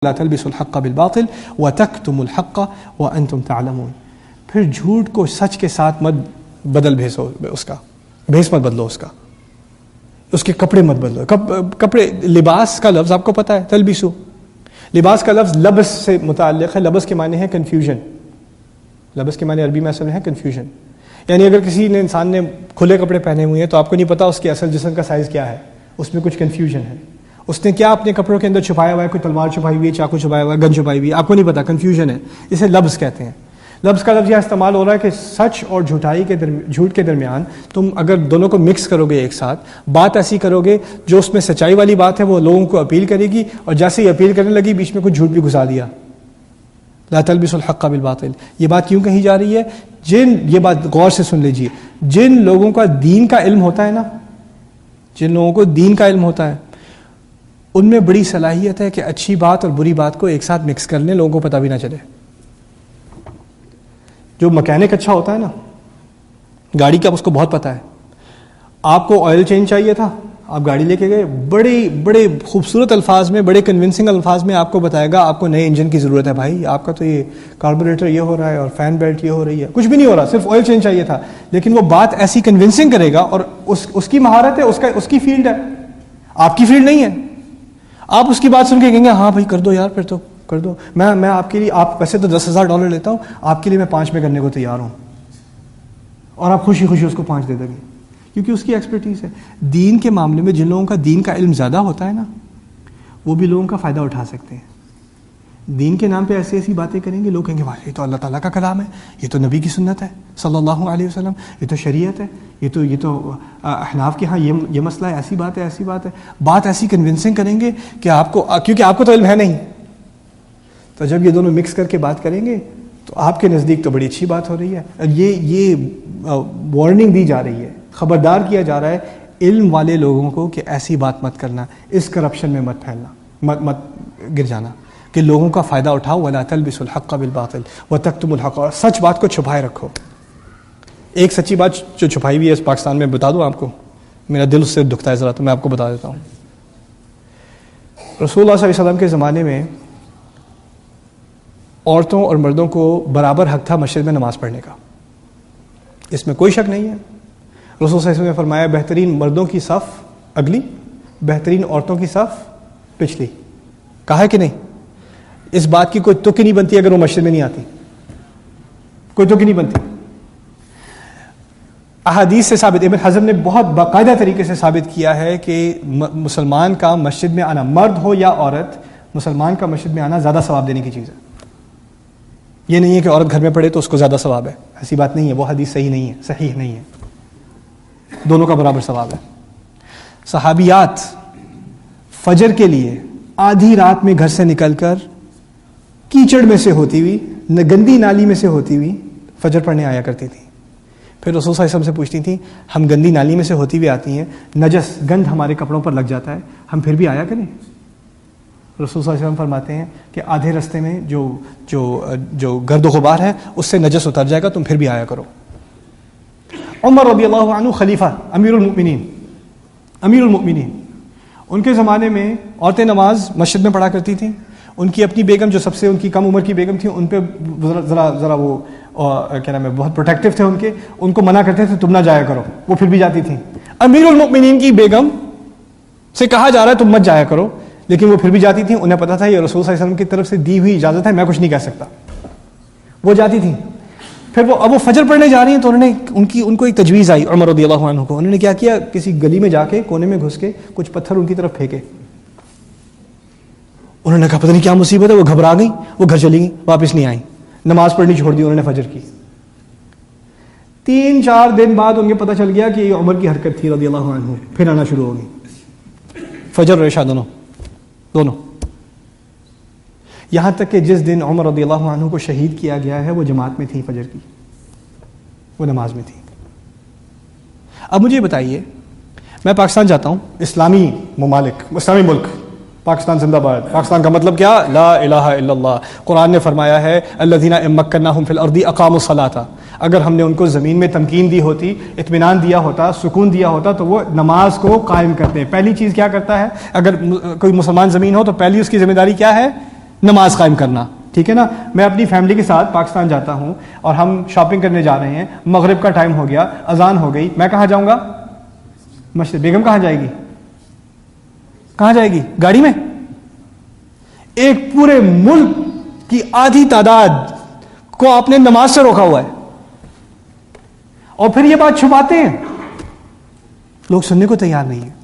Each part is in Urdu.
لا تلبسوا الحق بالباطل وتكتموا الحق وانتم تعلمون. پھر جھوٹ کو سچ کے ساتھ مت بدل بھیسو، اس کا بھیس مت بدلو، اس کے کپڑے مت بدلو. کپڑے، لباس کا لفظ آپ کو پتہ ہے، تلبسو، لباس کا لفظ لبس سے متعلق ہے. لبس کے معنی ہے کنفیوژن. لبس کے معنی عربی میں اصل میں ہے کنفیوژن. یعنی اگر کسی نے انسان نے کھلے کپڑے پہنے ہوئے ہیں تو آپ کو نہیں پتا اس کے اصل جسم کا سائز کیا ہے، اس میں کچھ کنفیوژن ہے. اس نے کیا اپنے کپڑوں کے اندر چھپایا ہوا ہے، کوئی تلوار چھپائی ہوئی ہے، چاقو چھپایا ہوا ہے، گن چھپائی ہوئی ہے، آپ کو نہیں پتا، کنفیوژن ہے. اسے لبس کہتے ہیں. لبس کا لفظ یہ استعمال ہو رہا ہے کہ سچ اور جھوٹ کے درمیان تم اگر دونوں کو مکس کرو گے ایک ساتھ، بات ایسی کرو گے جو اس میں سچائی والی بات ہے وہ لوگوں کو اپیل کرے گی، اور جیسے ہی اپیل کرنے لگی بیچ میں کچھ جھوٹ بھی گھسا دیا. لا تلبسوا الحق بالباطل. یہ بات کیوں کہی جا رہی ہے؟ یہ بات غور سے سن لیجیے. جن لوگوں کا دین کا علم ہوتا ہے نا، جن لوگوں کو دین کا علم ہوتا ہے، ان میں بڑی صلاحیت ہے کہ اچھی بات اور بری بات کو ایک ساتھ مکس کر لیں، لوگوں کو پتہ بھی نہ چلے. جو مکینک اچھا ہوتا ہے نا گاڑی کا، اس کو بہت پتہ ہے. آپ کو آئل چینج چاہیے تھا، آپ گاڑی لے کے گئے، بڑے خوبصورت الفاظ میں، بڑے کنونسنگ الفاظ میں آپ کو بتائے گا آپ کو نئے انجن کی ضرورت ہے. بھائی آپ کا تو یہ کاربوریٹر یہ ہو رہا ہے اور فین بیلٹ یہ ہو رہی ہے، کچھ بھی نہیں ہو رہا، صرف آئل چینج چاہیے تھا. لیکن وہ بات ایسی کنونسنگ کرے گا، اور اس کی مہارت ہے، اس کی فیلڈ ہے، آپ کی فیلڈ نہیں ہے. آپ اس کی بات سن کے کہیں گے ہاں بھائی کر دو یار، پھر تو کر دو، میں آپ کے لیے، آپ ویسے تو $10,000 لیتا ہوں، آپ کے لیے میں 5 میں کرنے کو تیار ہوں. اور آپ خوشی خوشی اس کو 5 دے دیں گے، کیونکہ اس کی ایکسپرٹیز ہے. دین کے معاملے میں جن لوگوں کا دین کا علم زیادہ ہوتا ہے نا، وہ بھی لوگوں کا فائدہ اٹھا سکتے ہیں. دین کے نام پہ ایسی باتیں کریں گے، لوگ کہیں گے بھائی یہ تو اللہ تعالیٰ کا کلام ہے، یہ تو نبی کی سنت ہے صلی اللہ علیہ وسلم، یہ تو شریعت ہے، یہ تو احناف کے ہاں یہ مسئلہ ہے، ایسی بات ہے. بات ایسی کنونسنگ کریں گے کہ آپ کو، کیونکہ آپ کو تو علم ہے نہیں، تو جب یہ دونوں مکس کر کے بات کریں گے تو آپ کے نزدیک تو بڑی اچھی بات ہو رہی ہے. یہ وارننگ دی جا رہی ہے، خبردار کیا جا رہا ہے علم والے لوگوں کو کہ ایسی بات مت کرنا، اس کرپشن میں مت پھیلنا، مت گر جانا، کہ لوگوں کا فائدہ اٹھاؤ. ولا تلبسوا الحق بالباطل وتكتموا الحق. اور سچ بات کو چھپائے رکھو. ایک سچی بات جو چھپائی ہوئی ہے اس پاکستان میں، بتا دوں آپ کو، میرا دل اس سے دکھتا ہے ذرا، تو میں آپ کو بتا دیتا ہوں. رسول اللہ صلی اللہ علیہ وسلم کے زمانے میں عورتوں اور مردوں کو برابر حق تھا مسجد میں نماز پڑھنے کا، اس میں کوئی شک نہیں ہے. رسول صلی اللہ علیہ وسلم نے فرمایا بہترین مردوں کی صف اگلی، بہترین عورتوں کی صف پچھلی. کہا ہے کہ نہیں؟ اس بات کی کوئی تک نہیں بنتی اگر وہ مسجد میں نہیں آتی، کوئی تک نہیں بنتی. احادیث سے ثابت، ابن حزم نے بہت باقاعدہ طریقے سے ثابت کیا ہے کہ مسلمان کا مسجد میں آنا، مرد ہو یا عورت، مسلمان کا مسجد میں آنا زیادہ ثواب دینے کی چیز ہے. یہ نہیں ہے کہ عورت گھر میں پڑھے تو اس کو زیادہ ثواب ہے، ایسی بات نہیں ہے، وہ حدیث صحیح نہیں ہے. دونوں کا برابر ثواب ہے. صحابیات فجر کے لیے آدھی رات میں گھر سے نکل کر کیچڑ میں سے ہوتی ہوئی، گندی نالی میں سے ہوتی ہوئی فجر پڑھنے آیا کرتی تھی. پھر رسول صلی اللہ علیہ وسلم سے پوچھتی تھیں ہم گندی نالی میں سے ہوتی ہوئی آتی ہیں، نجس گند ہمارے کپڑوں پر لگ جاتا ہے، ہم پھر بھی آیا کریں؟ رسول صلی اللہ علیہ وسلم فرماتے ہیں کہ آدھے رستے میں جو گرد و غبار ہے اس سے نجس اتر جائے گا، تم پھر بھی آیا کرو. عمر رضی اللہ عنہ خلیفہ، امیر المؤمنین، ان کے زمانے میں عورتیں نماز مسجد میں پڑھا کرتی تھیں. ان کی اپنی بیگم جو سب سے ان کی کم عمر کی بیگم تھی، ان پہ ذرا وہ کیا نام ہے، بہت پروٹیکٹیو تھے ان کو منع کرتے تھے تم نہ جایا کرو، وہ پھر بھی جاتی تھیں. امیر المؤمنین کی بیگم سے کہا جا رہا ہے تم مت جایا کرو، لیکن وہ پھر بھی جاتی تھیں. انہیں پتا تھا یہ رسول صلی اللہ علیہ وسلم کی طرف سے دی ہوئی اجازت ہے، میں کچھ نہیں کہہ سکتا. وہ جاتی تھیں. پھر اب وہ فجر پڑھنے جا رہی ہیں تو انہوں نے ان کو ایک تجویز آئی عمر رضی اللہ عنہ کو. انہوں نے کیا کیا، کسی گلی میں جا کے کونے میں گھس کے کچھ پتھر ان کی طرف پھینکے. انہوں نے کہا پتہ نہیں کیا مصیبت ہے، وہ گھبرا گئی، وہ گھر چلی گئی، واپس نہیں آئیں، نماز پڑھنی چھوڑ دی انہوں نے فجر کی. 3-4 دن بعد ان کو پتہ چل گیا کہ یہ عمر کی حرکت تھی رضی اللہ عنہ. پھر آنا شروع ہو گئی، فجر اور عشاء دونوں. یہاں تک کہ جس دن عمر رضی اللہ عنہ کو شہید کیا گیا ہے وہ جماعت میں تھی، فجر کی وہ نماز میں تھی. اب مجھے بتائیے، میں پاکستان جاتا ہوں، اسلامی ملک، پاکستان زندہ باد. پاکستان کا مطلب کیا؟ لا الہ الا اللہ. قرآن نے فرمایا ہے الذین ان مکناہم فی الارض اقاموا الصلاۃ. اگر ہم نے ان کو زمین میں تمکین دی ہوتی، اطمینان دیا ہوتا، سکون دیا ہوتا، تو وہ نماز کو قائم کرتے ہیں. پہلی چیز کیا کرتا ہے؟ اگر کوئی مسلمان زمین ہو تو پہلی اس کی ذمہ داری کیا ہے؟ نماز قائم کرنا. ٹھیک ہے نا. میں اپنی فیملی کے ساتھ پاکستان جاتا ہوں اور ہم شاپنگ کرنے جا رہے ہیں, مغرب کا ٹائم ہو گیا, اذان ہو گئی, میں کہاں جاؤں گا؟ مسجد. بیگم کہاں جائے گی؟ کہاں جائے گی؟ گاڑی میں. ایک پورے ملک کی آدھی تعداد کو آپ نے نماز سے روکا ہوا ہے, اور پھر یہ بات چھپاتے ہیں. لوگ سننے کو تیار نہیں ہیں,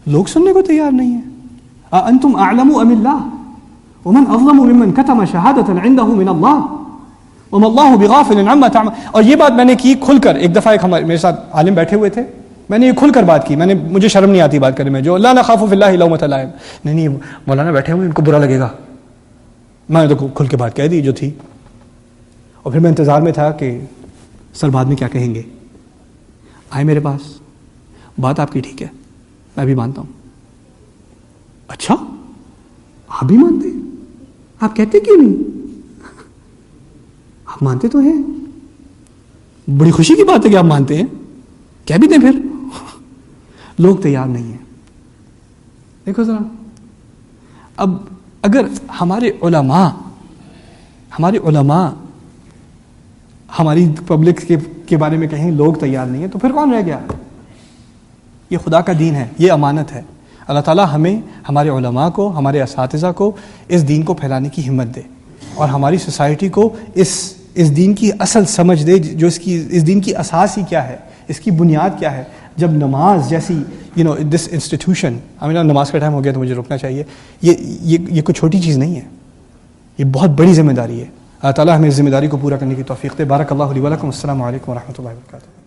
لوگ سننے کو تیار نہیں ہیں. انتم اعلم ام اللہ ومن اظلم ممن كتم شهادة عنده من الله وما الله بغافل عما تعمل. اور یہ بات میں نے کی کھل کر. ایک دفعہ میرے ساتھ عالم بیٹھے ہوئے تھے, میں نے یہ کھل کر بات کی. مجھے شرم نہیں آتی بات کرنے میں, جو لا نخاف فی اللہ لومۃ لائم. نہیں مولانا بیٹھے ہوئے, ان کو برا لگے گا. میں نے تو کھل کے بات کہہ دی جو تھی, اور پھر میں انتظار میں تھا کہ سر بعد میں کیا کہیں گے. آئے میرے پاس, بات آپ کی ٹھیک ہے, میں بھی مانتا ہوں. اچھا آپ بھی مانتے ہیں؟ آپ کہتے کیوں نہیں؟ آپ مانتے تو ہیں, بڑی خوشی کی بات ہے کہ آپ مانتے ہیں, کہہ بھی دیں پھر. لوگ تیار نہیں ہیں. دیکھو ذرا, اب اگر ہمارے علماء ہماری پبلک کے بارے میں کہیں لوگ تیار نہیں ہیں, تو پھر کون رہ گیا؟ یہ خدا کا دین ہے, یہ امانت ہے. اللہ تعالیٰ ہمیں, ہمارے علماء کو, ہمارے اساتذہ کو اس دین کو پھیلانے کی ہمت دے, اور ہماری سوسائٹی کو اس دین کی اصل سمجھ دے, جو اس دین کی اساس ہی کیا ہے, اس کی بنیاد کیا ہے. جب نماز جیسی دس انسٹیٹیوشن, نماز کا ٹائم ہو گیا تو مجھے رکنا چاہیے. یہ کوئی چھوٹی چیز نہیں ہے, یہ بہت بڑی ذمہ داری ہے. اللہ تعالیٰ ہمیں اس ذمہ داری کو پورا کرنے کی توفیق دے. بارک اللہ لی و لکم. السلام علیکم و رحمۃ اللہ وبرکاتہ.